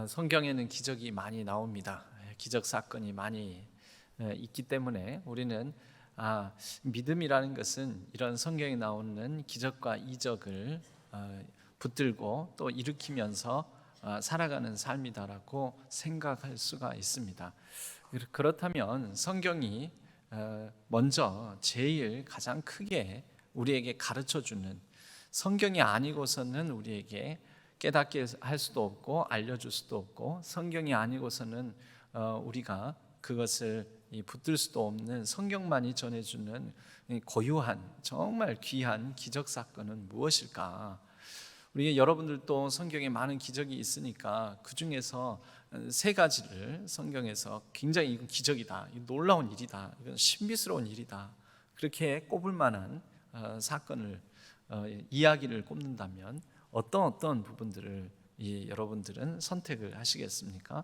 성경에는 기적이 많이 나옵니다. 기적 사건이 많이 있기 때문에 우리는 믿음이라는 것은 이런 성경에 나오는 기적과 이적을 붙들고 또 일으키면서 살아가는 삶이다라고 생각할 수가 있습니다. 그렇다면 성경이 먼저 제일 가장 크게 우리에게 가르쳐주는, 성경이 아니고서는 우리에게 깨닫게 할 수도 없고 알려줄 수도 없고, 성경이 아니고서는 우리가 그것을 붙들 수도 없는 성경만이 전해주는 고유한 정말 귀한 기적 사건은 무엇일까? 우리 여러분들도 성경에 많은 기적이 있으니까 그 중에서 세 가지를 성경에서 굉장히 이건 기적이다, 이건 놀라운 일이다, 이건 신비스러운 일이다, 그렇게 꼽을 만한 사건을 이야기를 꼽는다면 어떤 부분들을 여러분들은 선택을 하시겠습니까?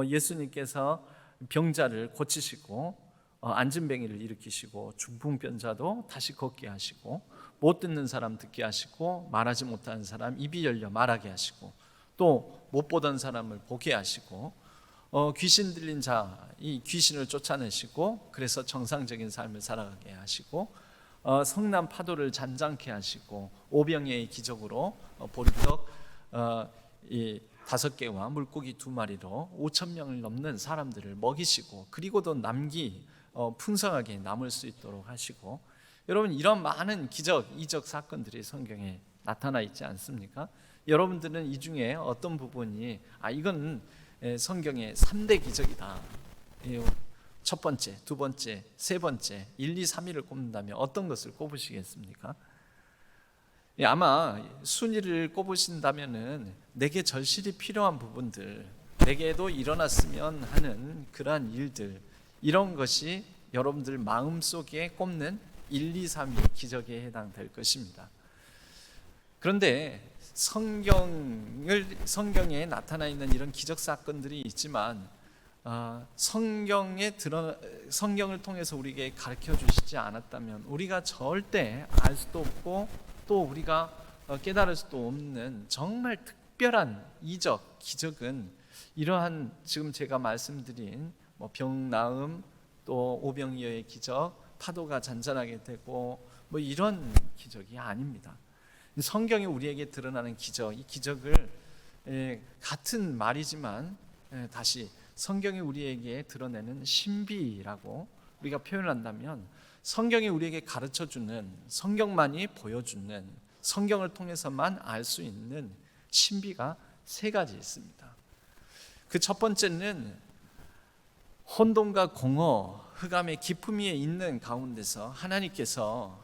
예수님께서 병자를 고치시고 안진뱅이를 일으키시고 중풍병자도 다시 걷게 하시고 못 듣는 사람 듣게 하시고 말하지 못하는 사람 입이 열려 말하게 하시고 또 못 보던 사람을 보게 하시고 귀신 들린 자 이 귀신을 쫓아내시고 그래서 정상적인 삶을 살아가게 하시고 성난 파도를 잔잔케 하시고 오병이의 기적으로 보리떡 5개와 물고기 2마리로 5,000명을 넘는 사람들을 먹이시고 그리고도 남기 풍성하게 남을 수 있도록 하시고, 여러분 이런 많은 기적, 이적 사건들이 성경에 나타나 있지 않습니까? 여러분들은 이 중에 어떤 부분이 이건 성경의 3대 기적이다, 첫 번째, 두 번째, 세 번째, 1, 2, 3위를 꼽는다면 어떤 것을 꼽으시겠습니까? 아마 순위를 꼽으신다면은 내게 절실히 필요한 부분들, 내게도 일어났으면 하는 그러한 일들, 이런 것이 여러분들 마음속에 꼽는 1, 2, 3위 기적에 해당될 것입니다. 그런데 성경에 나타나 있는 이런 기적 사건들이 있지만 성경을 통해서 우리에게 가르쳐 주시지 않았다면 우리가 절대 알 수도 없고 또 우리가 깨달을 수도 없는 정말 특별한 이적, 기적은 이러한 지금 제가 말씀드린 병 나음, 또 오병이어의 기적, 파도가 잔잔하게 되고 이런 기적이 아닙니다. 성경이 우리에게 드러나는 기적, 이 기적을 같은 말이지만 다시 성경이 우리에게 드러내는 신비라고 우리가 표현한다면, 성경이 우리에게 가르쳐주는, 성경만이 보여주는, 성경을 통해서만 알 수 있는 신비가 세 가지 있습니다. 그 첫 번째는 혼돈과 공허, 흑암의 깊음 위에 있는 가운데서 하나님께서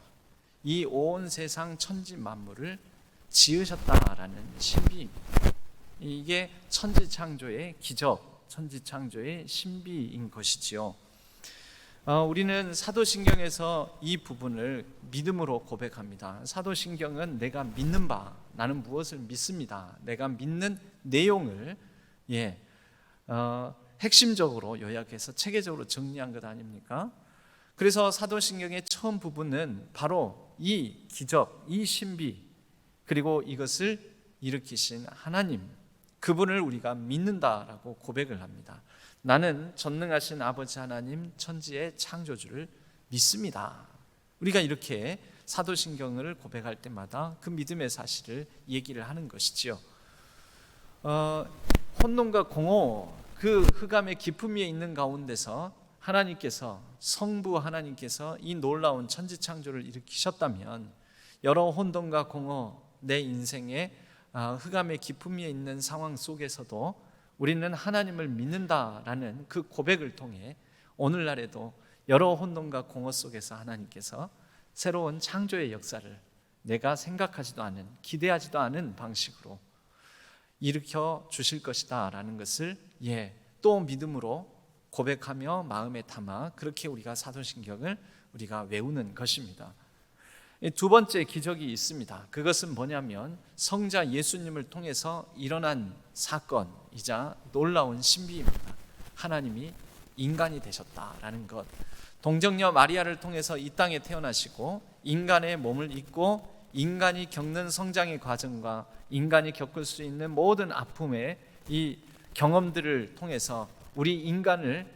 이 온 세상 천지 만물을 지으셨다라는 신비입니다. 이게 천지창조의 기적, 천지창조의 신비인 것이지요. 우리는 사도신경에서 이 부분을 믿음으로 고백합니다. 사도신경은 내가 믿는 바, 나는 무엇을 믿습니다, 내가 믿는 내용을 핵심적으로 요약해서 체계적으로 정리한 것 아닙니까? 그래서 사도신경의 처음 부분은 바로 이 기적, 이 신비, 그리고 이것을 일으키신 하나님, 그분을 우리가 믿는다라고 고백을 합니다. 나는 전능하신 아버지 하나님, 천지의 창조주를 믿습니다. 우리가 이렇게 사도신경을 고백할 때마다 그 믿음의 사실을 얘기를 하는 것이지요. 혼돈과 공허, 그 흑암의 깊음 위에 있는 가운데서 하나님께서, 성부 하나님께서 이 놀라운 천지창조를 일으키셨다면 여러 혼돈과 공허, 내 인생의 흑암의 깊음 위에 있는 상황 속에서도 우리는 하나님을 믿는다라는 그 고백을 통해 오늘날에도 여러 혼돈과 공허 속에서 하나님께서 새로운 창조의 역사를 내가 생각하지도 않은, 기대하지도 않은 방식으로 일으켜 주실 것이다 라는 것을 또 믿음으로 고백하며 마음에 담아 그렇게 우리가 사도신경을 우리가 외우는 것입니다. 두 번째 기적이 있습니다. 그것은 뭐냐면 성자 예수님을 통해서 일어난 사건이자 놀라운 신비입니다. 하나님이 인간이 되셨다라는 것, 동정녀 마리아를 통해서 이 땅에 태어나시고 인간의 몸을 입고 인간이 겪는 성장의 과정과 인간이 겪을 수 있는 모든 아픔의 이 경험들을 통해서 우리 인간을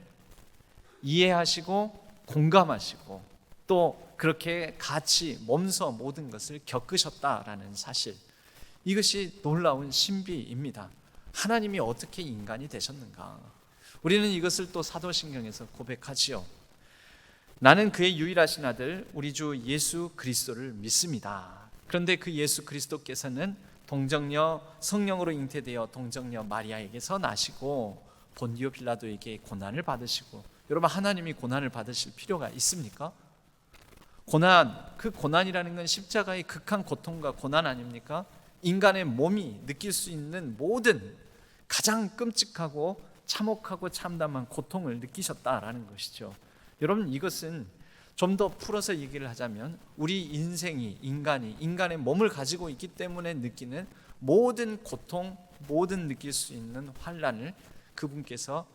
이해하시고 공감하시고 또 그렇게 같이 몸소 모든 것을 겪으셨다라는 사실, 이것이 놀라운 신비입니다. 하나님이 어떻게 인간이 되셨는가? 우리는 이것을 또 사도신경에서 고백하지요. 나는 그의 유일하신 아들 우리 주 예수 그리스도를 믿습니다. 그런데 그 예수 그리스도께서는 동정녀 성령으로 잉태되어 동정녀 마리아에게서 나시고 본디오 빌라도에게 고난을 받으시고, 여러분 하나님이 고난을 받으실 필요가 있습니까? 그 고난이라는 건 십자가의 극한 고통과 고난 아닙니까? 인간의 몸이 느낄 수 있는 모든 가장 끔찍하고 참혹하고 참담한 고통을 느끼셨다라는 것이죠. 여러분 이것은 좀 더 풀어서 얘기를 하자면 우리 인생이 인간의 몸을 가지고 있기 때문에 느끼는 모든 고통, 모든 느낄 수 있는 환난을 그분께서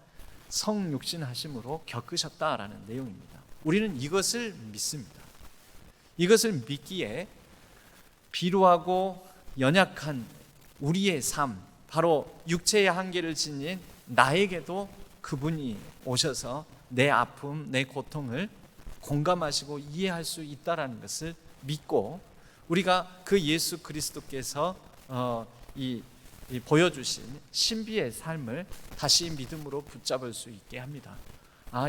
성육신하심으로 겪으셨다라는 내용입니다. 우리는 이것을 믿습니다. 이것을 믿기에 비루하고 연약한 우리의 삶, 바로 육체의 한계를 지닌 나에게도 그분이 오셔서 내 아픔, 내 고통을 공감하시고 이해할 수 있다라는 것을 믿고, 우리가 그 예수 그리스도께서 보여주신 신비의 삶을 다시 믿음으로 붙잡을 수 있게 합니다.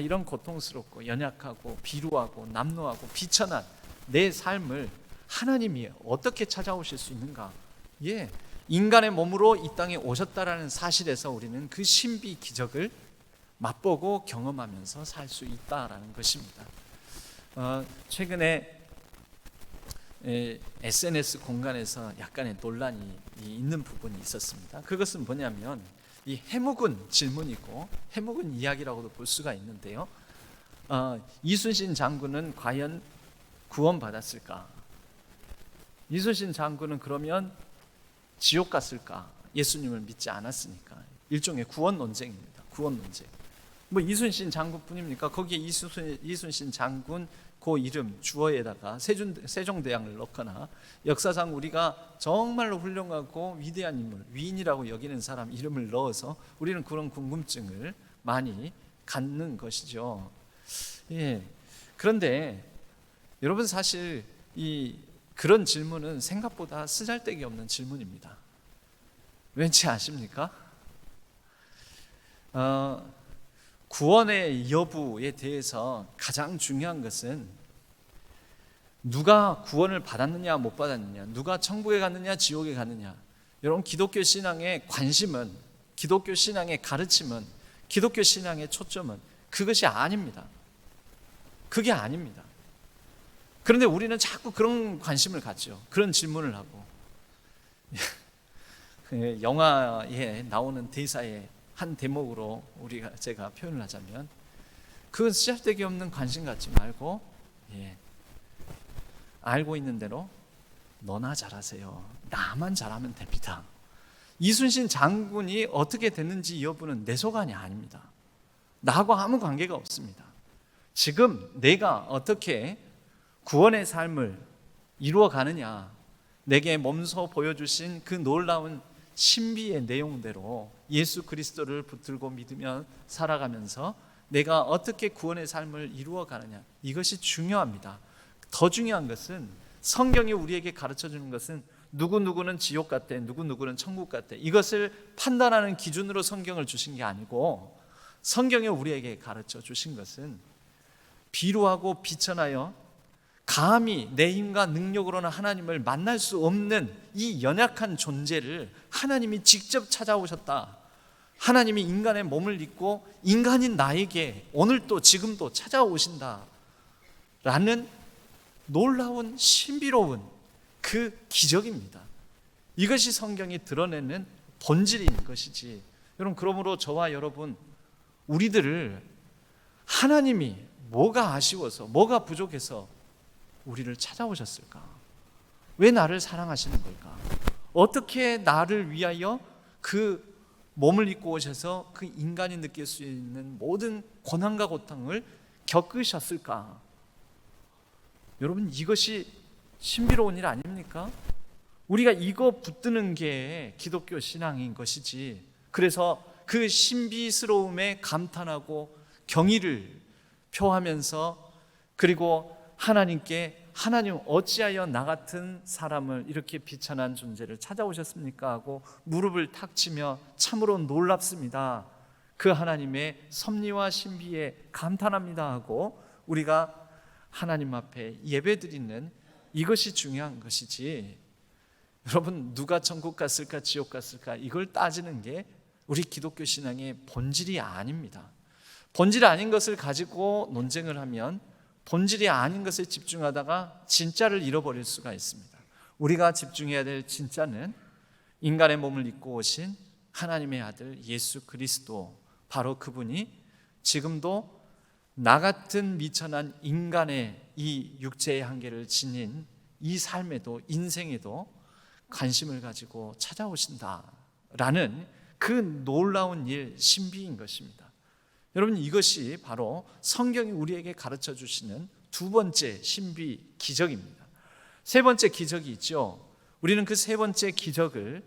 이런 고통스럽고 연약하고 비루하고 남루하고 비천한 내 삶을 하나님이 어떻게 찾아오실 수 있는가? 인간의 몸으로 이 땅에 오셨다라는 사실에서 우리는 그 신비 기적을 맛보고 경험하면서 살 수 있다라는 것입니다. 최근에 SNS 공간에서 약간의 논란이 있는 부분이 있었습니다. 그것은 뭐냐면 이 해묵은 질문이고 해묵은 이야기라고도 볼 수가 있는데요. 이순신 장군은 과연 구원받았을까? 이순신 장군은 그러면 지옥 갔을까? 예수님을 믿지 않았으니까. 일종의 구원 논쟁입니다. 구원 논쟁. 뭐 이순신 장군뿐입니까? 거기에 이순신 장군 그 이름 주어에다가 세종대왕을 넣거나 역사상 우리가 정말로 훌륭하고 위대한 인물, 위인이라고 여기는 사람 이름을 넣어서 우리는 그런 궁금증을 많이 갖는 것이죠. 그런데 여러분 사실 그런 질문은 생각보다 쓰잘데기 없는 질문입니다. 왠지 아십니까? 구원의 여부에 대해서 가장 중요한 것은 누가 구원을 받았느냐 못 받았느냐, 누가 천국에 갔느냐 지옥에 갔느냐. 여러분 기독교 신앙의 관심은, 기독교 신앙의 가르침은, 기독교 신앙의 초점은 그것이 아닙니다. 그게 아닙니다. 그런데 우리는 자꾸 그런 관심을 갖죠. 그런 질문을 하고 영화에 나오는 대사의 한 대목으로 제가 표현을 하자면, 그건 쓰잘데기 없는 관심 갖지 말고 알고 있는 대로 너나 잘하세요. 나만 잘하면 됩니다. 이순신 장군이 어떻게 됐는지 여부는 내 소관이 아닙니다. 나하고 아무 관계가 없습니다. 지금 내가 어떻게 구원의 삶을 이루어 가느냐, 내게 몸소 보여주신 그 놀라운 신비의 내용대로 예수 그리스도를 붙들고 믿으며 살아가면서 내가 어떻게 구원의 삶을 이루어 가느냐, 이것이 중요합니다. 더 중요한 것은 성경이 우리에게 가르쳐주는 것은 누구누구는 지옥 갔대, 누구누구는 천국 갔대, 이것을 판단하는 기준으로 성경을 주신 게 아니고, 성경이 우리에게 가르쳐 주신 것은 비루하고 비천하여 감히 내 힘과 능력으로는 하나님을 만날 수 없는 이 연약한 존재를 하나님이 직접 찾아오셨다. 하나님이 인간의 몸을 입고 인간인 나에게 오늘도 지금도 찾아오신다 라는 놀라운 신비로운 그 기적입니다. 이것이 성경이 드러내는 본질인 것이지. 여러분, 그러므로 저와 여러분, 우리들을 하나님이 뭐가 아쉬워서, 뭐가 부족해서 우리를 찾아오셨을까? 왜 나를 사랑하시는 걸까? 어떻게 나를 위하여 그 몸을 입고 오셔서 그 인간이 느낄 수 있는 모든 고난과 고통을 겪으셨을까? 여러분, 이것이 신비로운 일 아닙니까? 우리가 이거 붙드는 게 기독교 신앙인 것이지, 그래서 그 신비스러움에 감탄하고 경의를 표하면서, 그리고 하나님께 하나님 어찌하여 나 같은 사람을 이렇게 비천한 존재를 찾아오셨습니까? 하고 무릎을 탁 치며 참으로 놀랍습니다, 그 하나님의 섭리와 신비에 감탄합니다 하고 우리가 하나님 앞에 예배드리는 이것이 중요한 것이지, 여러분 누가 천국 갔을까 지옥 갔을까 이걸 따지는 게 우리 기독교 신앙의 본질이 아닙니다. 본질이 아닌 것을 가지고 논쟁을 하면 본질이 아닌 것에 집중하다가 진짜를 잃어버릴 수가 있습니다. 우리가 집중해야 될 진짜는 인간의 몸을 입고 오신 하나님의 아들 예수 그리스도, 바로 그분이 지금도 나 같은 미천한 인간의 이 육체의 한계를 지닌 이 삶에도, 인생에도 관심을 가지고 찾아오신다라는 그 놀라운 일, 신비인 것입니다. 여러분, 이것이 바로 성경이 우리에게 가르쳐 주시는 두 번째 신비, 기적입니다. 세 번째 기적이 있죠. 우리는 그 세 번째 기적을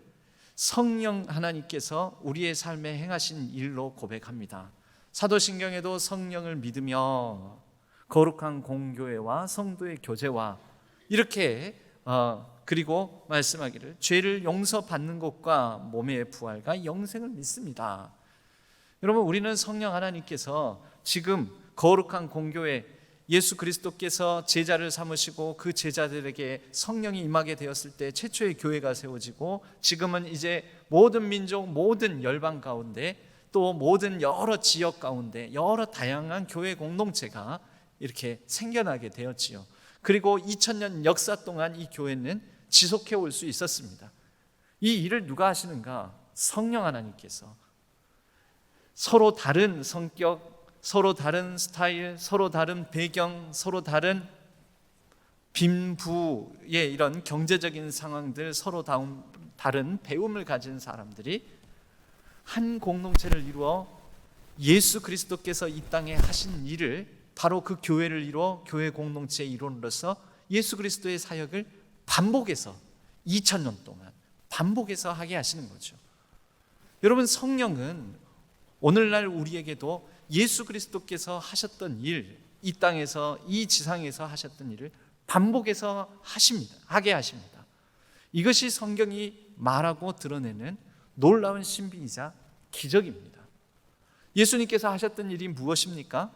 성령 하나님께서 우리의 삶에 행하신 일로 고백합니다. 사도신경에도 성령을 믿으며 거룩한 공교회와 성도의 교제와 이렇게 그리고 말씀하기를 죄를 용서받는 것과 몸의 부활과 영생을 믿습니다. 여러분, 우리는 성령 하나님께서 지금 거룩한 공교회, 예수 그리스도께서 제자를 삼으시고 그 제자들에게 성령이 임하게 되었을 때 최초의 교회가 세워지고, 지금은 이제 모든 민족, 모든 열방 가운데, 또 모든 여러 지역 가운데 여러 다양한 교회 공동체가 이렇게 생겨나게 되었지요. 그리고 2000년 역사 동안 이 교회는 지속해 올 수 있었습니다. 이 일을 누가 하시는가? 성령 하나님께서. 서로 다른 성격, 서로 다른 스타일, 서로 다른 배경, 서로 다른 빈부의 이런 경제적인 상황들, 서로 다른 배움을 가진 사람들이 한 공동체를 이루어 예수 그리스도께서 이 땅에 하신 일을, 바로 그 교회를 이루어 교회 공동체의 일원으로서 예수 그리스도의 사역을 반복해서 2000년 동안 반복해서 하게 하시는 거죠. 여러분, 성령은 오늘날 우리에게도 예수 그리스도께서 하셨던 일, 이 땅에서, 이 지상에서 하셨던 일을 반복해서 하게 하십니다. 이것이 성경이 말하고 드러내는 놀라운 신비이자 기적입니다. 예수님께서 하셨던 일이 무엇입니까?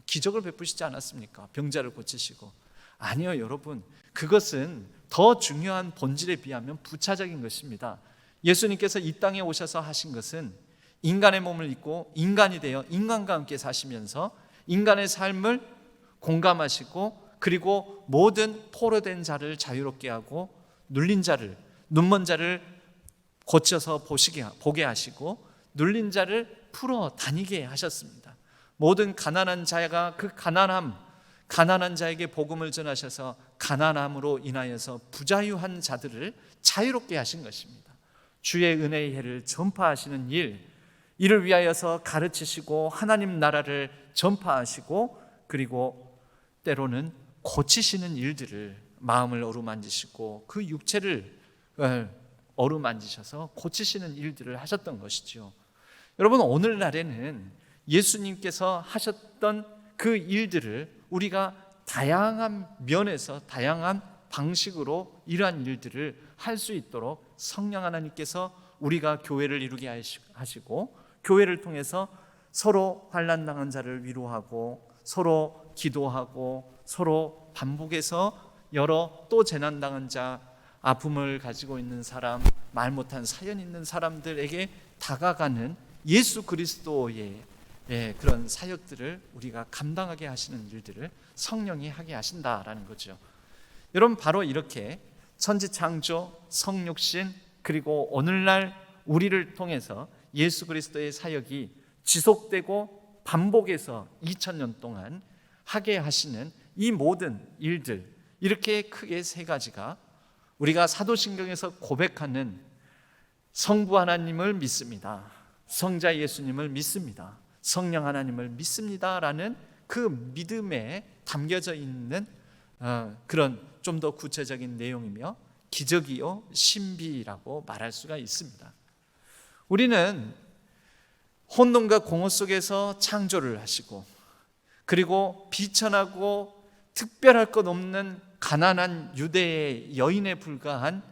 기적을 베푸시지 않았습니까? 병자를 고치시고. 아니요, 여러분, 그것은 더 중요한 본질에 비하면 부차적인 것입니다. 예수님께서 이 땅에 오셔서 하신 것은 인간의 몸을 입고 인간이 되어 인간과 함께 사시면서 인간의 삶을 공감하시고, 그리고 모든 포로된 자를 자유롭게 하고, 눌린 자를, 눈먼 자를 고쳐서 보게 하시고, 눌린 자를 풀어 다니게 하셨습니다. 모든 가난한 자가 그 가난한 자에게 복음을 전하셔서 가난함으로 인하여서 부자유한 자들을 자유롭게 하신 것입니다. 주의 은혜의 해를 전파하시는 일, 이를 위하여서 가르치시고 하나님 나라를 전파하시고, 그리고 때로는 고치시는 일들을, 마음을 어루만지시고 그 육체를 어루만지셔서 고치시는 일들을 하셨던 것이죠. 여러분, 오늘날에는 예수님께서 하셨던 그 일들을 우리가 다양한 면에서 다양한 방식으로 이러한 일들을 할 수 있도록 성령 하나님께서 우리가 교회를 이루게 하시고, 교회를 통해서 서로 환난당한 자를 위로하고, 서로 기도하고, 서로 반복해서 여러 또 재난당한 자, 아픔을 가지고 있는 사람, 말 못한 사연 있는 사람들에게 다가가는 예수 그리스도의 그런 사역들을 우리가 감당하게 하시는 일들을 성령이 하게 하신다라는 거죠. 여러분, 바로 이렇게 천지창조, 성육신, 그리고 오늘날 우리를 통해서 예수 그리스도의 사역이 지속되고 반복해서 2000년 동안 하게 하시는 이 모든 일들, 이렇게 크게 세 가지가 우리가 사도신경에서 고백하는 성부 하나님을 믿습니다, 성자 예수님을 믿습니다, 성령 하나님을 믿습니다라는 그 믿음에 담겨져 있는 그런 좀 더 구체적인 내용이며 기적이요 신비라고 말할 수가 있습니다. 우리는 혼돈과 공허 속에서 창조를 하시고, 그리고 비천하고 특별할 것 없는 가난한 유대의 여인에 불과한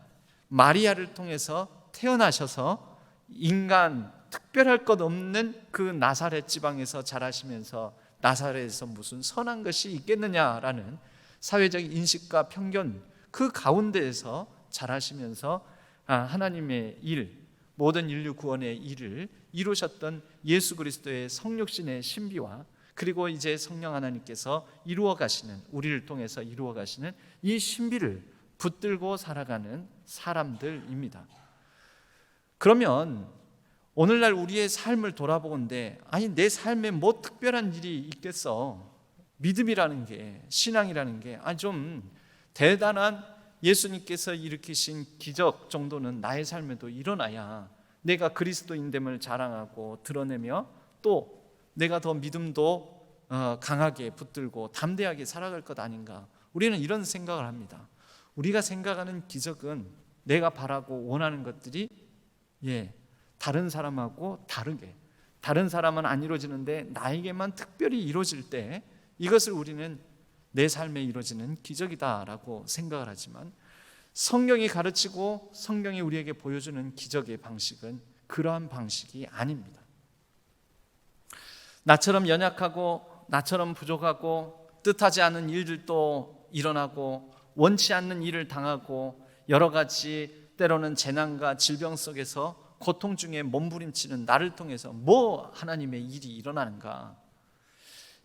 마리아를 통해서 태어나셔서 인간 특별할 것 없는 그 나사렛 지방에서 자라시면서 나사렛에서 무슨 선한 것이 있겠느냐라는 사회적 인식과 편견, 그 가운데에서 자라시면서 하나님의 일, 모든 인류 구원의 일을 이루셨던 예수 그리스도의 성육신의 신비와, 그리고 이제 성령 하나님께서 이루어 가시는, 우리를 통해서 이루어 가시는 이 신비를 붙들고 살아가는 사람들입니다. 그러면 오늘날 우리의 삶을 돌아보건대, 아니 내 삶에 뭐 특별한 일이 있겠어? 믿음이라는 게, 신앙이라는 게 좀 대단한 예수님께서 일으키신 기적 정도는 나의 삶에도 일어나야 내가 그리스도인됨을 자랑하고 드러내며, 또 내가 더 믿음도 강하게 붙들고 담대하게 살아갈 것 아닌가. 우리는 이런 생각을 합니다. 우리가 생각하는 기적은 내가 바라고 원하는 것들이 다른 사람하고 다르게, 다른 사람은 안 이루어지는데 나에게만 특별히 이루어질 때, 이것을 우리는 내 삶에 이루어지는 기적이다라고 생각을 하지만, 성경이 가르치고 성경이 우리에게 보여주는 기적의 방식은 그러한 방식이 아닙니다. 나처럼 연약하고 나처럼 부족하고 뜻하지 않은 일들도 일어나고 원치 않는 일을 당하고 여러 가지 때로는 재난과 질병 속에서 고통 중에 몸부림치는 나를 통해서 뭐 하나님의 일이 일어나는가?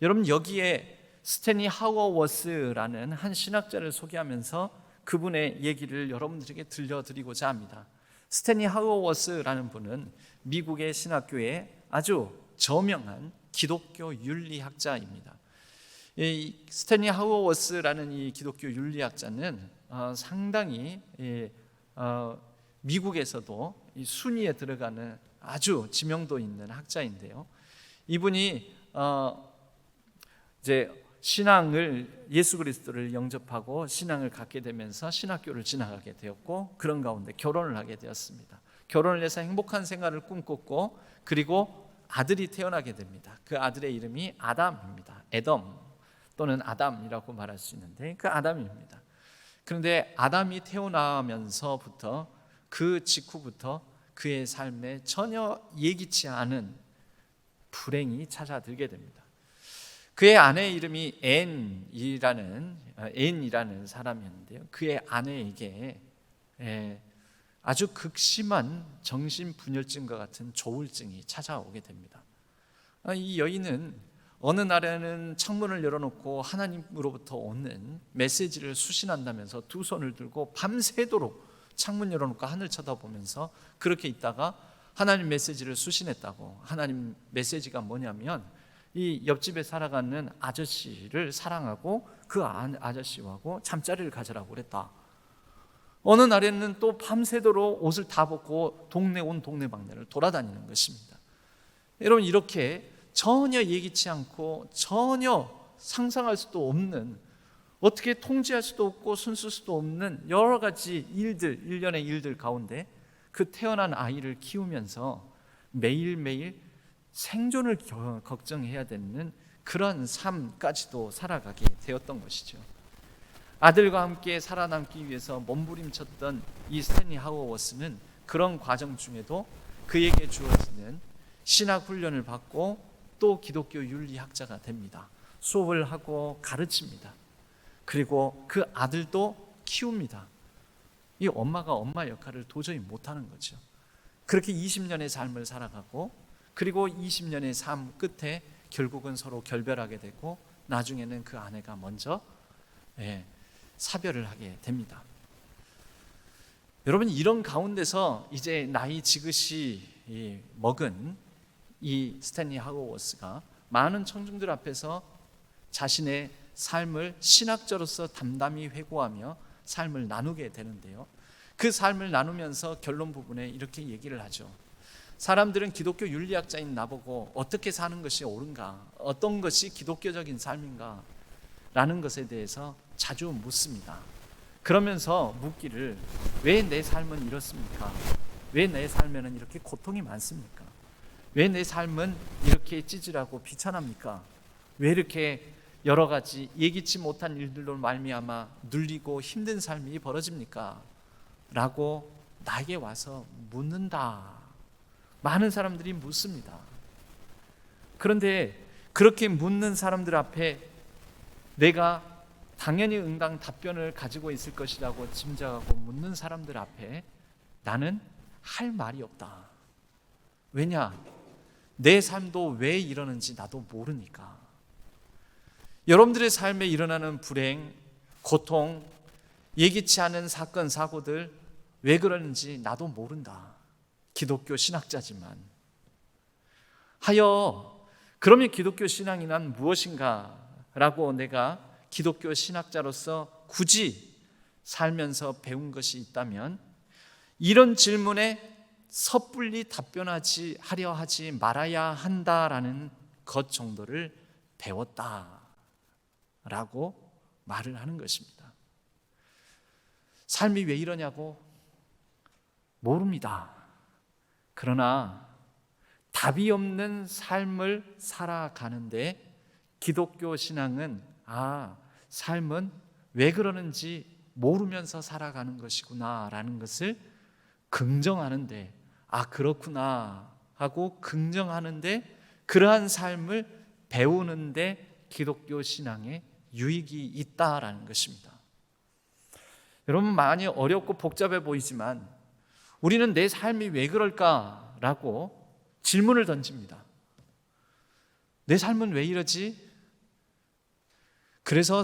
여러분, 여기에 스탠리 하워워스라는 한 신학자를 소개하면서 그분의 얘기를 여러분들에게 들려드리고자 합니다. 스탠리 하워워스라는 분은 미국의 신학교의 아주 저명한 기독교 윤리학자입니다. 이 스탠리 하워워스라는 이 기독교 윤리학자는 상당히 미국에서도 이 순위에 들어가는 아주 지명도 있는 학자인데요. 이분이 이제 신앙을, 예수 그리스도를 영접하고 신앙을 갖게 되면서 신학교를 지나가게 되었고, 그런 가운데 결혼을 하게 되었습니다. 결혼을 해서 행복한 생활을 꿈꿨고, 그리고 아들이 태어나게 됩니다. 그 아들의 이름이 아담입니다. 에덤 또는 아담이라고 말할 수 있는데, 그 아담입니다. 그런데 아담이 태어나면서부터, 그 직후부터 그의 삶에 전혀 예기치 않은 불행이 찾아들게 됩니다. 그의 아내의 이름이 앤이라는 사람이었는데요. 그의 아내에게 아주 극심한 정신분열증과 같은 조울증이 찾아오게 됩니다. 이 여인은 어느 날에는 창문을 열어놓고 하나님으로부터 오는 메시지를 수신한다면서 두 손을 들고 밤새도록 창문 열어놓고 하늘 쳐다보면서 그렇게 있다가 하나님 메시지를 수신했다고. 하나님 메시지가 뭐냐면, 이 옆집에 살아가는 아저씨를 사랑하고 그 아저씨하고 잠자리를 가지라고 그랬다. 어느 날에는 또 밤새도록 옷을 다 벗고 동네 방네를 돌아다니는 것입니다. 여러분, 이렇게 전혀 예기치 않고 전혀 상상할 수도 없는, 어떻게 통제할 수도 없고 손쓸 수도 없는 여러 가지 일들, 일련의 일들 가운데 그 태어난 아이를 키우면서 매일매일 생존을 걱정해야 되는 그런 삶까지도 살아가게 되었던 것이죠. 아들과 함께 살아남기 위해서 몸부림쳤던 이 스탠리 하워워스는 그런 과정 중에도 그에게 주어지는 신학 훈련을 받고 또 기독교 윤리학자가 됩니다. 수업을 하고 가르칩니다. 그리고 그 아들도 키웁니다. 이 엄마가 엄마 역할을 도저히 못하는 거죠. 그렇게 20년의 삶을 살아가고, 그리고 20년의 삶 끝에 결국은 서로 결별하게 되고, 나중에는 그 아내가 먼저 사별을 하게 됩니다. 여러분, 이런 가운데서 이제 나이 지긋이 먹은 이 스탠리 하워워스가 많은 청중들 앞에서 자신의 삶을 신학자로서 담담히 회고하며 삶을 나누게 되는데요. 그 삶을 나누면서 결론 부분에 이렇게 얘기를 하죠. 사람들은 기독교 윤리학자인 나보고 어떻게 사는 것이 옳은가, 어떤 것이 기독교적인 삶인가 라는 것에 대해서 자주 묻습니다. 그러면서 묻기를, 왜 내 삶은 이렇습니까? 왜 내 삶에는 이렇게 고통이 많습니까? 왜 내 삶은 이렇게 찌질하고 비천합니까? 왜 이렇게 여러 가지 예기치 못한 일들로 말미암아 눌리고 힘든 삶이 벌어집니까? 라고 나에게 와서 묻는다. 많은 사람들이 묻습니다. 그런데 그렇게 묻는 사람들 앞에 내가 당연히 응당 답변을 가지고 있을 것이라고 짐작하고 묻는 사람들 앞에 나는 할 말이 없다. 왜냐? 내 삶도 왜 이러는지 나도 모르니까. 여러분들의 삶에 일어나는 불행, 고통, 예기치 않은 사건, 사고들 왜 그러는지 나도 모른다. 기독교 신학자지만. 하여 그러면 기독교 신앙이 난 무엇인가? 라고 내가 기독교 신학자로서 굳이 살면서 배운 것이 있다면 이런 질문에 섣불리 답변하지 하려 하지 말아야 한다라는 것 정도를 배웠다라고 말을 하는 것입니다. 삶이 왜 이러냐고 모릅니다. 그러나 답이 없는 삶을 살아가는데 기독교 신앙은 삶은 왜 그러는지 모르면서 살아가는 것이구나라는 것을 긍정하는데 그렇구나 하고 긍정하는데 그러한 삶을 배우는데 기독교 신앙에 유익이 있다라는 것입니다. 여러분 많이 어렵고 복잡해 보이지만 우리는 내 삶이 왜 그럴까라고 질문을 던집니다. 내 삶은 왜 이러지? 그래서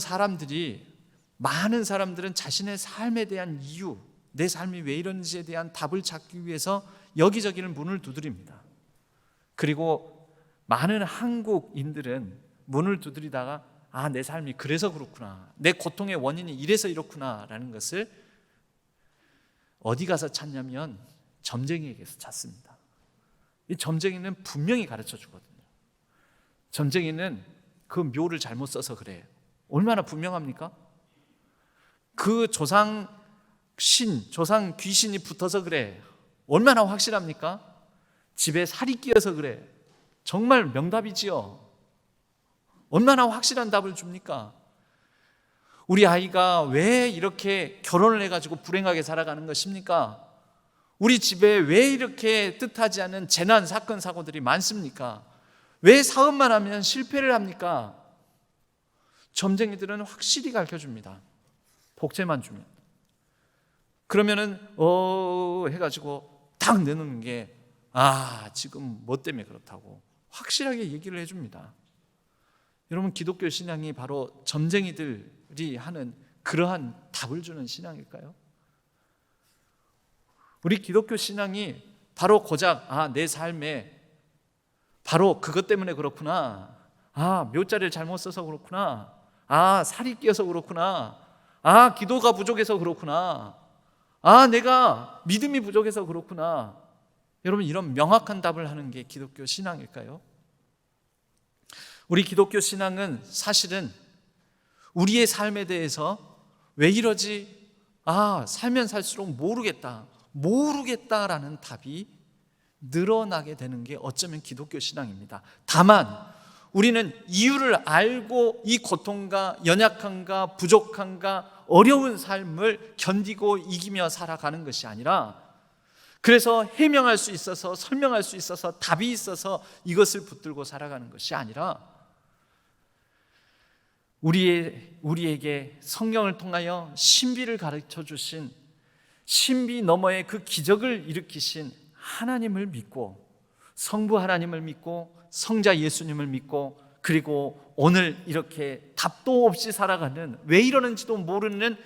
많은 사람들은 자신의 삶에 대한 이유, 내 삶이 왜 이런지에 대한 답을 찾기 위해서 여기저기를 문을 두드립니다. 그리고 많은 한국인들은 문을 두드리다가 내 삶이 그래서 그렇구나, 내 고통의 원인이 이래서 이렇구나 라는 것을 어디 가서 찾냐면 점쟁이에게서 찾습니다. 이 점쟁이는 분명히 가르쳐 주거든요. 점쟁이는 그 묘를 잘못 써서 그래요. 얼마나 분명합니까? 그 조상 귀신이 붙어서 그래. 얼마나 확실합니까? 집에 살이 끼어서 그래. 정말 명답이지요. 얼마나 확실한 답을 줍니까? 우리 아이가 왜 이렇게 결혼을 해가지고 불행하게 살아가는 것입니까? 우리 집에 왜 이렇게 뜻하지 않은 재난, 사건, 사고들이 많습니까? 왜 사업만 하면 실패를 합니까? 점쟁이들은 확실히 가르쳐줍니다. 복제만 주면. 그러면은 해가지고 딱 내놓는 게 지금 뭐 때문에 그렇다고 확실하게 얘기를 해줍니다. 여러분 기독교 신앙이 바로 점쟁이들이 하는 그러한 답을 주는 신앙일까요? 우리 기독교 신앙이 바로 고작 내 삶에 바로 그것 때문에 그렇구나, 묘자를 잘못 써서 그렇구나, 살이 끼어서 그렇구나, 기도가 부족해서 그렇구나, 내가 믿음이 부족해서 그렇구나. 여러분 이런 명확한 답을 하는 게 기독교 신앙일까요? 우리 기독교 신앙은 사실은 우리의 삶에 대해서 왜 이러지? 살면 살수록 모르겠다라는 답이 늘어나게 되는 게 어쩌면 기독교 신앙입니다. 다만 우리는 이유를 알고 이 고통과 연약함과 부족함과 어려운 삶을 견디고 이기며 살아가는 것이 아니라, 그래서 해명할 수 있어서 설명할 수 있어서 답이 있어서 이것을 붙들고 살아가는 것이 아니라, 우리에게 성경을 통하여 신비를 가르쳐 주신, 신비 너머의 그 기적을 일으키신 하나님을 믿고, 성부 하나님을 믿고, 성자 예수님을 믿고, 그리고 오늘 이렇게 답도 없이 살아가는, 왜 이러는지도 모르는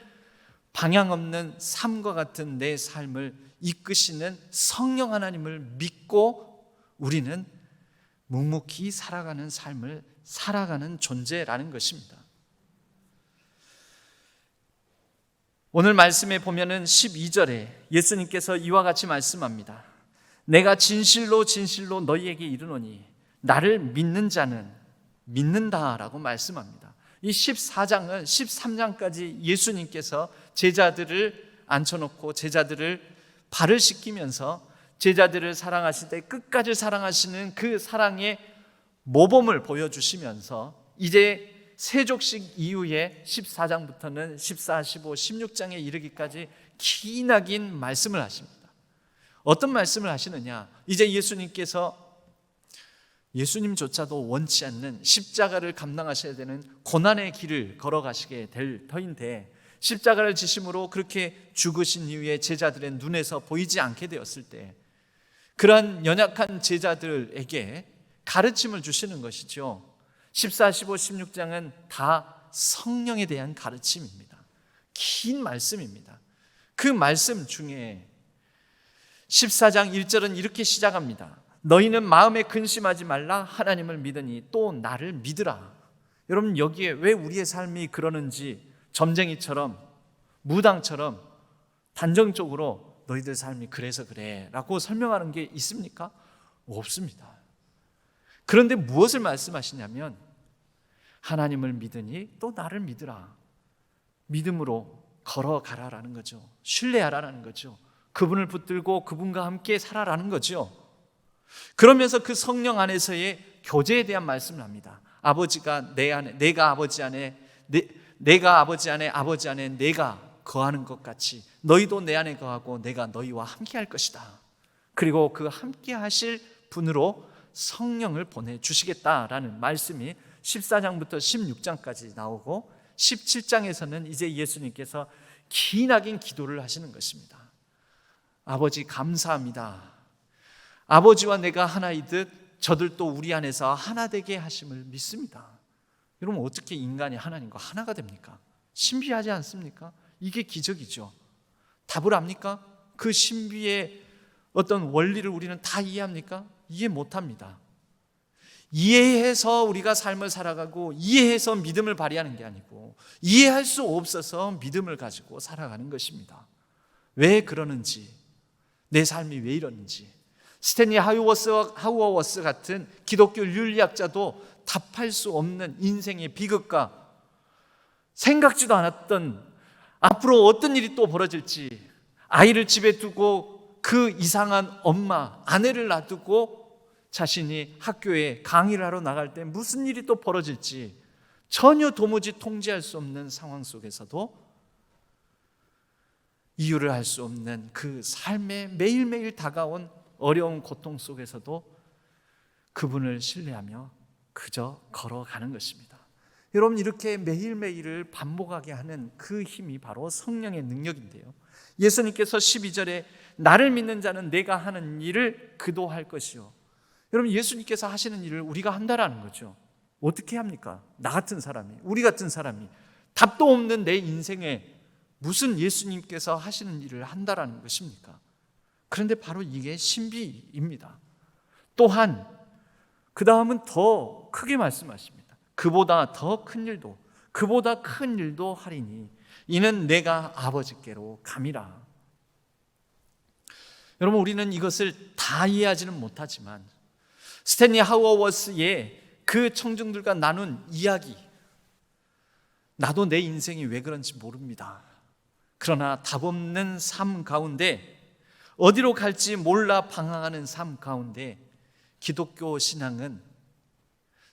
방향 없는 삶과 같은 내 삶을 이끄시는 성령 하나님을 믿고 우리는 묵묵히 살아가는 삶을 살아가는 존재라는 것입니다. 오늘 말씀에 보면은 12절에 예수님께서 이와 같이 말씀합니다. 내가 진실로 진실로 너희에게 이르노니 나를 믿는 자는 믿는다라고 말씀합니다. 이 14장은 13장까지 예수님께서 제자들을 앉혀놓고 제자들을 발을 씻기면서 제자들을 사랑하실 때 끝까지 사랑하시는 그 사랑의 모범을 보여주시면서 이제 세족식 이후에 14장부터는 14, 15, 16장에 이르기까지 기나긴 말씀을 하십니다. 어떤 말씀을 하시느냐? 이제 예수님조차도 원치 않는 십자가를 감당하셔야 되는 고난의 길을 걸어가시게 될 터인데, 십자가를 지심으로 그렇게 죽으신 이후에 제자들의 눈에서 보이지 않게 되었을 때 그러한 연약한 제자들에게 가르침을 주시는 것이죠. 14, 15, 16장은 다 성령에 대한 가르침입니다. 긴 말씀입니다. 그 말씀 중에 14장 1절은 이렇게 시작합니다. 너희는 마음에 근심하지 말라. 하나님을 믿으니 또 나를 믿으라. 여러분, 여기에 왜 우리의 삶이 그러는지 점쟁이처럼 무당처럼 단정적으로 너희들 삶이 그래서 그래 라고 설명하는 게 있습니까? 없습니다. 그런데 무엇을 말씀하시냐면 하나님을 믿으니 또 나를 믿으라. 믿음으로 걸어가라라는 거죠. 신뢰하라는 거죠. 그분을 붙들고 그분과 함께 살아라는 거죠. 그러면서 그 성령 안에서의 교제에 대한 말씀을 합니다. 아버지가 내 안에, 내가 아버지 안에, 내가 아버지 안에, 아버지 안에 내가 거하는 것 같이 너희도 내 안에 거하고 내가 너희와 함께 할 것이다. 그리고 그 함께 하실 분으로 성령을 보내주시겠다라는 말씀이 14장부터 16장까지 나오고 17장에서는 이제 예수님께서 기나긴 기도를 하시는 것입니다. 아버지 감사합니다. 아버지와 내가 하나이듯 저들도 우리 안에서 하나 되게 하심을 믿습니다. 여러분, 어떻게 인간이 하나님과 하나가 됩니까? 신비하지 않습니까? 이게 기적이죠. 답을 압니까? 그 신비의 어떤 원리를 우리는 다 이해합니까? 이해 못합니다. 이해해서 우리가 삶을 살아가고 이해해서 믿음을 발휘하는 게 아니고 이해할 수 없어서 믿음을 가지고 살아가는 것입니다. 왜 그러는지, 내 삶이 왜 이러는지 스탠리 하우어워스 같은 기독교 윤리학자도 답할 수 없는 인생의 비극과 생각지도 않았던 앞으로 어떤 일이 또 벌어질지, 아이를 집에 두고 그 이상한 엄마, 아내를 놔두고 자신이 학교에 강의를 하러 나갈 때 무슨 일이 또 벌어질지 전혀 도무지 통제할 수 없는 상황 속에서도 이유를 알 수 없는 그 삶에 매일매일 다가온 어려운 고통 속에서도 그분을 신뢰하며 그저 걸어가는 것입니다. 여러분, 이렇게 매일매일을 반복하게 하는 그 힘이 바로 성령의 능력인데요, 예수님께서 12절에 나를 믿는 자는 내가 하는 일을 그도 할 것이요. 여러분, 예수님께서 하시는 일을 우리가 한다라는 거죠. 어떻게 합니까? 나 같은 사람이, 우리 같은 사람이 답도 없는 내 인생에 무슨 예수님께서 하시는 일을 한다라는 것입니까? 그런데 바로 이게 신비입니다. 또한 그 다음은 더 크게 말씀하십니다. 그보다 더 큰 일도, 그보다 큰 일도 하리니 이는 내가 아버지께로 감이라. 여러분, 우리는 이것을 다 이해하지는 못하지만 스탠리 하우어워스의 그 청중들과 나눈 이야기, 나도 내 인생이 왜 그런지 모릅니다. 그러나 답 없는 삶 가운데, 어디로 갈지 몰라 방황하는 삶 가운데 기독교 신앙은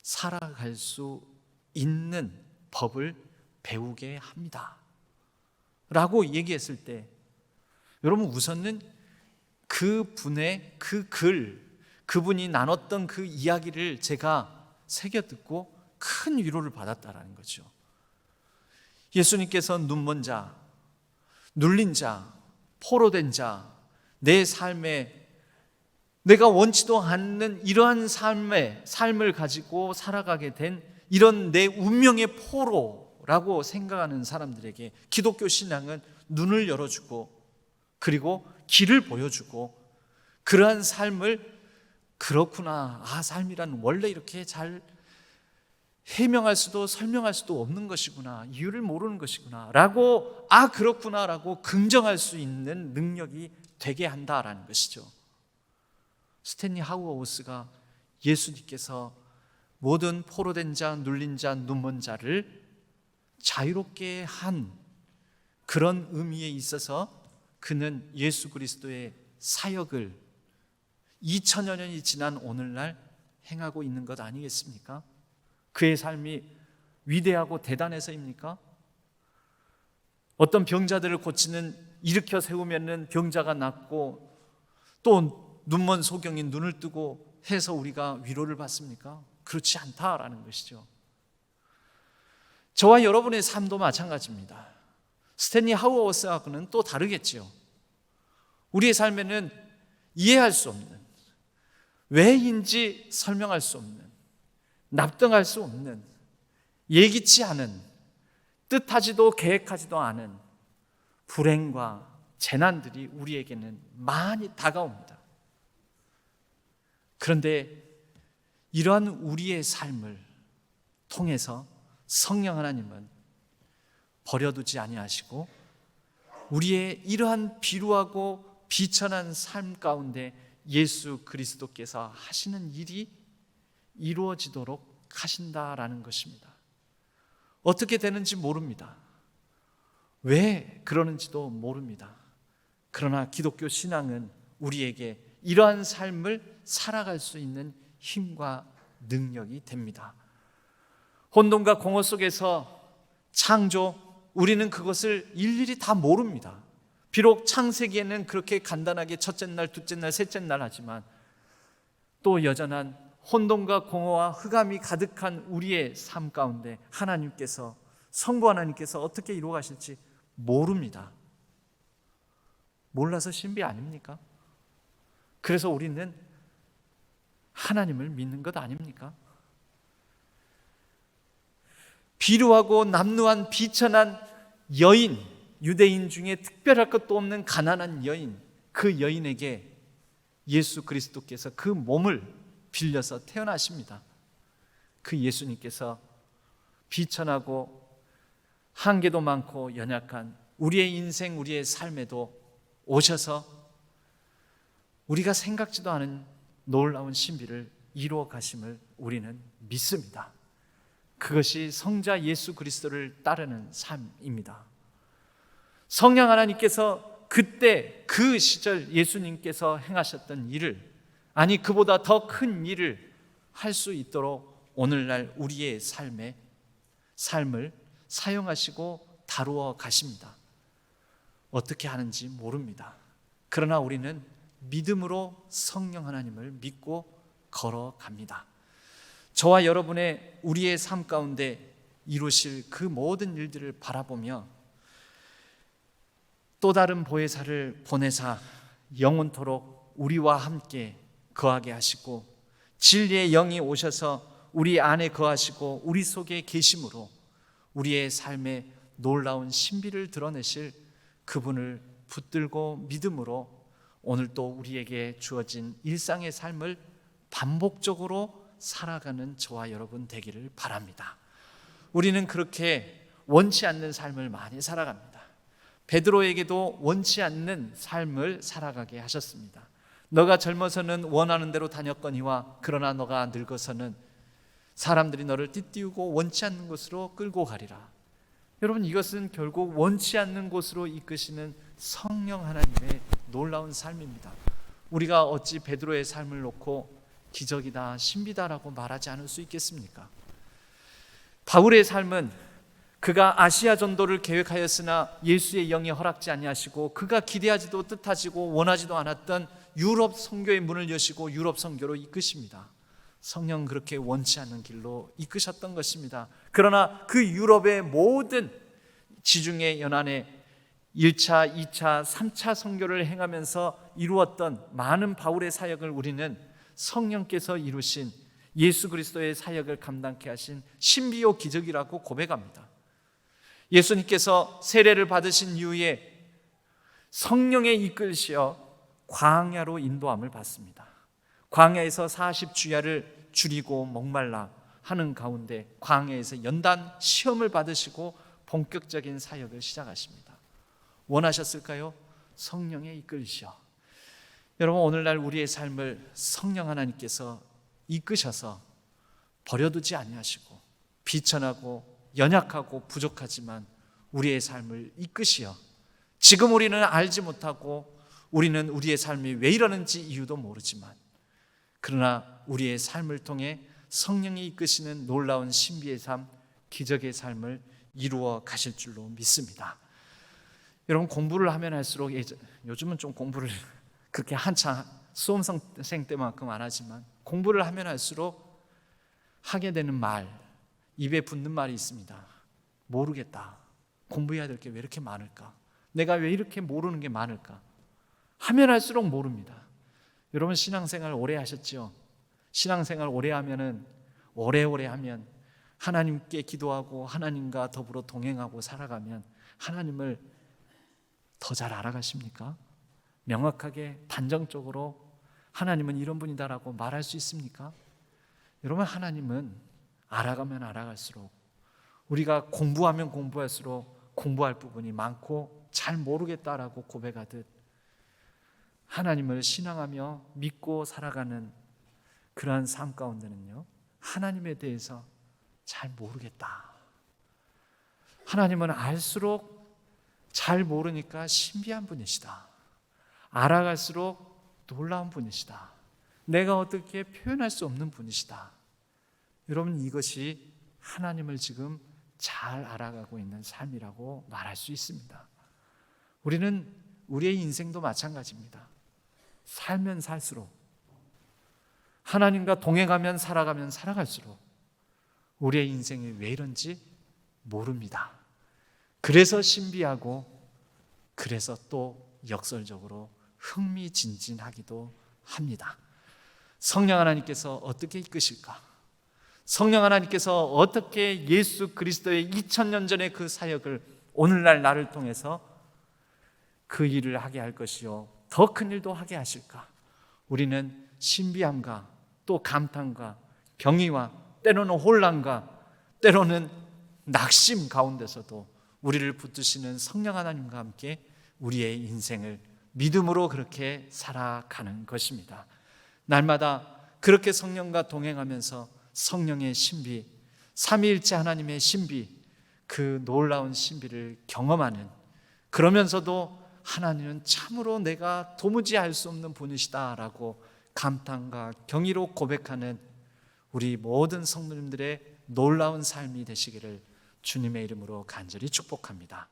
살아갈 수 있는 법을 배우게 합니다 라고 얘기했을 때, 여러분, 우선은 그분의 그 글, 그분이 나눴던 그 이야기를 제가 새겨 듣고 큰 위로를 받았다라는 거죠. 예수님께서 눈먼 자, 눌린 자, 포로된 자, 내 삶에 내가 원치도 않는 이러한 삶을 가지고 살아가게 된 이런 내 운명의 포로라고 생각하는 사람들에게 기독교 신앙은 눈을 열어주고 그리고 길을 보여주고, 그러한 삶을 그렇구나, 삶이란 원래 이렇게 잘 해명할 수도 설명할 수도 없는 것이구나, 이유를 모르는 것이구나 라고, 그렇구나 라고 긍정할 수 있는 능력이 되게 한다라는 것이죠. 스탠리 하우어워스가 예수님께서 모든 포로된 자, 눌린 자, 눈먼 자를 자유롭게 한 그런 의미에 있어서 그는 예수 그리스도의 사역을 2000여 년이 지난 오늘날 행하고 있는 것 아니겠습니까? 그의 삶이 위대하고 대단해서입니까? 어떤 병자들을 고치는, 일으켜 세우면은 병자가 낫고 또 눈먼 소경이 눈을 뜨고 해서 우리가 위로를 받습니까? 그렇지 않다라는 것이죠. 저와 여러분의 삶도 마찬가지입니다. 스탠리 하우어스하고는 또 다르겠지요. 우리의 삶에는 이해할 수 없는, 왜인지 설명할 수 없는, 납득할 수 없는, 예기치 않은, 뜻하지도 계획하지도 않은 불행과 재난들이 우리에게는 많이 다가옵니다. 그런데 이러한 우리의 삶을 통해서 성령 하나님은 버려두지 아니하시고 우리의 이러한 비루하고 비천한 삶 가운데 예수 그리스도께서 하시는 일이 이루어지도록 하신다라는 것입니다. 어떻게 되는지 모릅니다. 왜 그러는지도 모릅니다. 그러나 기독교 신앙은 우리에게 이러한 삶을 살아갈 수 있는 힘과 능력이 됩니다. 혼돈과 공허 속에서 창조, 우리는 그것을 일일이 다 모릅니다. 비록 창세기에는 그렇게 간단하게 첫째 날, 둘째 날, 셋째 날 하지만 또 여전한 혼돈과 공허와 흑암이 가득한 우리의 삶 가운데 하나님께서, 성부 하나님께서 어떻게 이루어 가실지 모릅니다. 몰라서 신비 아닙니까? 그래서 우리는 하나님을 믿는 것 아닙니까? 비루하고 남루한 비천한 여인, 유대인 중에 특별할 것도 없는 가난한 여인, 그 여인에게 예수 그리스도께서 그 몸을 빌려서 태어나십니다. 그 예수님께서 비천하고 한계도 많고 연약한 우리의 인생, 우리의 삶에도 오셔서 우리가 생각지도 않은 놀라운 신비를 이루어 가심을 우리는 믿습니다. 그것이 성자 예수 그리스도를 따르는 삶입니다. 성령 하나님께서 그때 그 시절 예수님께서 행하셨던 일을, 아니 그보다 더 큰 일을 할 수 있도록 오늘날 우리의 삶을 사용하시고 다루어 가십니다. 어떻게 하는지 모릅니다. 그러나 우리는 믿음으로 성령 하나님을 믿고 걸어갑니다. 저와 여러분의 우리의 삶 가운데 이루실 그 모든 일들을 바라보며 또 다른 보혜사를 보내사 영원토록 우리와 함께 거하게 하시고 진리의 영이 오셔서 우리 안에 거하시고 우리 속에 계심으로 우리의 삶에 놀라운 신비를 드러내실 그분을 붙들고 믿음으로 오늘 또 우리에게 주어진 일상의 삶을 반복적으로 살아가는 저와 여러분 되기를 바랍니다. 우리는 그렇게 원치 않는 삶을 많이 살아갑니다. 베드로에게도 원치 않는 삶을 살아가게 하셨습니다. 너가 젊어서는 원하는 대로 다녔거니와 그러나 너가 늙어서는 사람들이 너를 띠띠우고 원치 않는 곳으로 끌고 가리라. 여러분, 이것은 결국 원치 않는 곳으로 이끄시는 성령 하나님의 놀라운 삶입니다. 우리가 어찌 베드로의 삶을 놓고 기적이다, 신비다라고 말하지 않을 수 있겠습니까? 바울의 삶은 그가 아시아 전도를 계획하였으나 예수의 영이 허락지 아니하시고 그가 기대하지도 뜻하지고 원하지도 않았던 유럽 선교의 문을 여시고 유럽 선교로 이끄십니다. 성령 그렇게 원치 않는 길로 이끄셨던 것입니다. 그러나 그 유럽의 모든 지중해 연안에 1차, 2차, 3차 선교를 행하면서 이루었던 많은 바울의 사역을 우리는 성령께서 이루신 예수 그리스도의 사역을 감당케 하신 신비요 기적이라고 고백합니다. 예수님께서 세례를 받으신 이후에 성령의 이끌시어 광야로 인도함을 받습니다. 광야에서 40주야를 줄이고 목말라 하는 가운데 광야에서 연단 시험을 받으시고 본격적인 사역을 시작하십니다. 원하셨을까요? 성령의 이끌시어. 여러분, 오늘날 우리의 삶을 성령 하나님께서 이끄셔서 버려두지 아니하시고 비천하고 연약하고 부족하지만 우리의 삶을 이끄시어 지금 우리는 알지 못하고 우리는 우리의 삶이 왜 이러는지 이유도 모르지만 그러나 우리의 삶을 통해 성령이 이끄시는 놀라운 신비의 삶, 기적의 삶을 이루어 가실 줄로 믿습니다. 여러분, 공부를 하면 할수록, 요즘은 좀 공부를 그렇게 한창 수험생 때만큼 안 하지만, 공부를 하면 할수록 하게 되는 말, 입에 붙는 말이 있습니다. 모르겠다. 공부해야 될 게 왜 이렇게 많을까? 내가 왜 이렇게 모르는 게 많을까? 하면 할수록 모릅니다. 여러분, 신앙생활 오래 하셨죠? 신앙생활 오래 하면은, 오래오래 하면, 하나님께 기도하고 하나님과 더불어 동행하고 살아가면 하나님을 더 잘 알아가십니까? 명확하게 단정적으로 하나님은 이런 분이다라고 말할 수 있습니까? 여러분, 하나님은 알아가면 알아갈수록, 우리가 공부하면 공부할수록 공부할 부분이 많고 잘 모르겠다라고 고백하듯, 하나님을 신앙하며 믿고 살아가는 그러한 삶 가운데는요, 하나님에 대해서 잘 모르겠다. 하나님은 알수록 잘 모르니까 신비한 분이시다. 알아갈수록 놀라운 분이시다. 내가 어떻게 표현할 수 없는 분이시다. 여러분, 이것이 하나님을 지금 잘 알아가고 있는 삶이라고 말할 수 있습니다. 우리는 우리의 인생도 마찬가지입니다. 살면 살수록, 하나님과 동행하면 살아갈수록 우리의 인생이 왜 이런지 모릅니다. 그래서 신비하고, 그래서 또 역설적으로 흥미진진하기도 합니다. 성령 하나님께서 어떻게 이끄실까? 성령 하나님께서 어떻게 예수 그리스도의 2000년 전의 그 사역을 오늘날 나를 통해서 그 일을 하게 할 것이요, 더 큰 일도 하게 하실까? 우리는 신비함과 또 감탄과 경의와 때로는 혼란과 때로는 낙심 가운데서도 우리를 붙드시는 성령 하나님과 함께 우리의 인생을 믿음으로 그렇게 살아가는 것입니다. 날마다 그렇게 성령과 동행하면서 성령의 신비, 삼위일체 하나님의 신비, 그 놀라운 신비를 경험하는, 그러면서도 하나님은 참으로 내가 도무지 알 수 없는 분이시다라고 감탄과 경의로 고백하는 우리 모든 성도님들의 놀라운 삶이 되시기를 주님의 이름으로 간절히 축복합니다.